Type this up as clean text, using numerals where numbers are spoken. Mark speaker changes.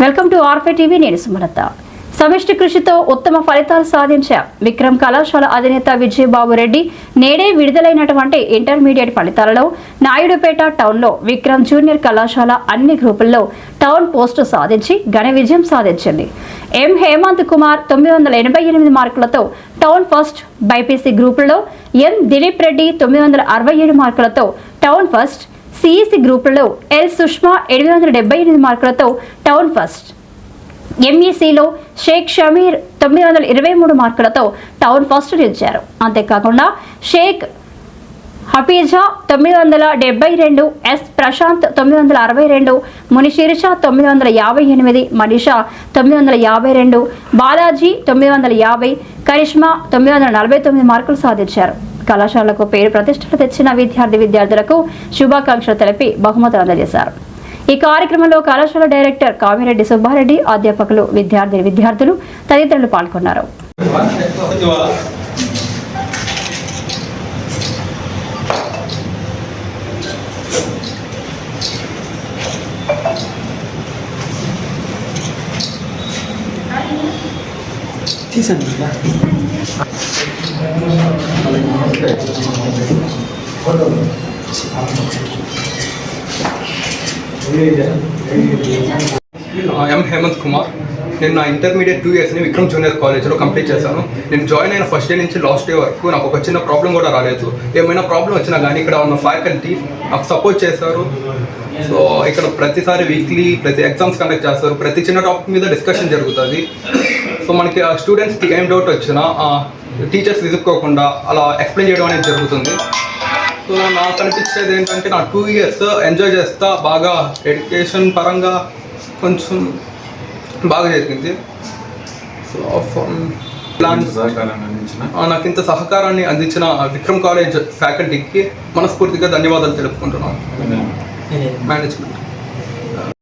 Speaker 1: Welcome to ఆర్ఫే TV. నేను సుమలత. సమిష్టి కృషితో ఉత్తమ ఫలితాలు సాధించే విక్రమ్ కళాశాల అధినేత విజయబాబు రెడ్డి నేడే విడుదలైనటువంటి ఇంటర్మీడియట్ ఫలితాలలో నాయుడుపేట టౌన్లో విక్రమ్ జూనియర్ కళాశాల అన్ని గ్రూపుల్లో టౌన్ పోస్టు సాధించి ఘన విజయం సాధించింది. ఎం హేమంత్ కుమార్ 988 మార్కులతో టౌన్ ఫస్ట్, బైపీసీ గ్రూపుల్లో ఎం దిలీప్ రెడ్డి 967 మార్కులతో టౌన్ ఫస్ట్, సిఈసి గ్రూపుల్లో ఎల్ సుష్మా 878 మార్కులతో టౌన్ ఫస్ట్, ఎంఈసీలో షేక్ షమీర్ 923 మార్కులతో టౌన్ ఫస్ట్ నిలిచారు. అంతేకాకుండా షేక్ హఫీజా 972, ఎస్ ప్రశాంత్ 962, మునిశీర్ష 958, మనీషా 952, బాలాజీ 950, కరిష్మా 949 మార్కులు సాధించారు. కళాశాలకు పేరు ప్రతిష్టలు తెచ్చిన విద్యార్థులకు శుభాకాంక్షలు తెలిపి బహుమతులు అందజేశారు. ఈ కార్యక్రమంలో కళాశాల డైరెక్టర్ కామిరెడ్డి సుబ్బారెడ్డి, అధ్యాపకులు, విద్యార్థులు తదితరులు పాల్గొన్నారు.
Speaker 2: ఎం హేమంత్ కుమార్. నేను నా ఇంటర్మీడియట్ 2 ఇయర్స్ని విక్రమ్ జూనియర్ కాలేజ్లో కంప్లీట్ చేశాను. నేను జాయిన్ అయిన ఫస్ట్ డే నుంచి లాస్ట్ డే వరకు నాకు ఒక చిన్న ప్రాబ్లం కూడా రాలేదు. ఏమైనా ప్రాబ్లం వచ్చినా కానీ ఇక్కడ ఉన్న ఫ్యాకల్టీ నాకు సపోర్ట్ చేశారు. సో ఇక్కడ ప్రతిసారి వీక్లీ ప్రతి ఎగ్జామ్స్ కండక్ట్ చేస్తారు. ప్రతి చిన్న టాపిక్ మీద డిస్కషన్ జరుగుతుంది. సో మనకి ఆ స్టూడెంట్స్కి ఏం డౌట్ వచ్చినా టీచర్స్ విసుక్కోకుండా అలా ఎక్స్ప్లెయిన్ చేయడం అనేది జరుగుతుంది. సో నాకు అనిపించేది ఏంటంటే నా 2 ఇయర్స్ ఎంజాయ్ చేస్తా, బాగా ఎడ్యుకేషన్ పరంగా కొంచెం బాగా జరిగింది. సో నాకు ఇంత సహకారాన్ని అందించిన విక్రమ్ కాలేజ్ ఫ్యాకల్టీకి మనస్ఫూర్తిగా ధన్యవాదాలు తెలుపుకుంటున్నాను. మేనేజ్మెంట్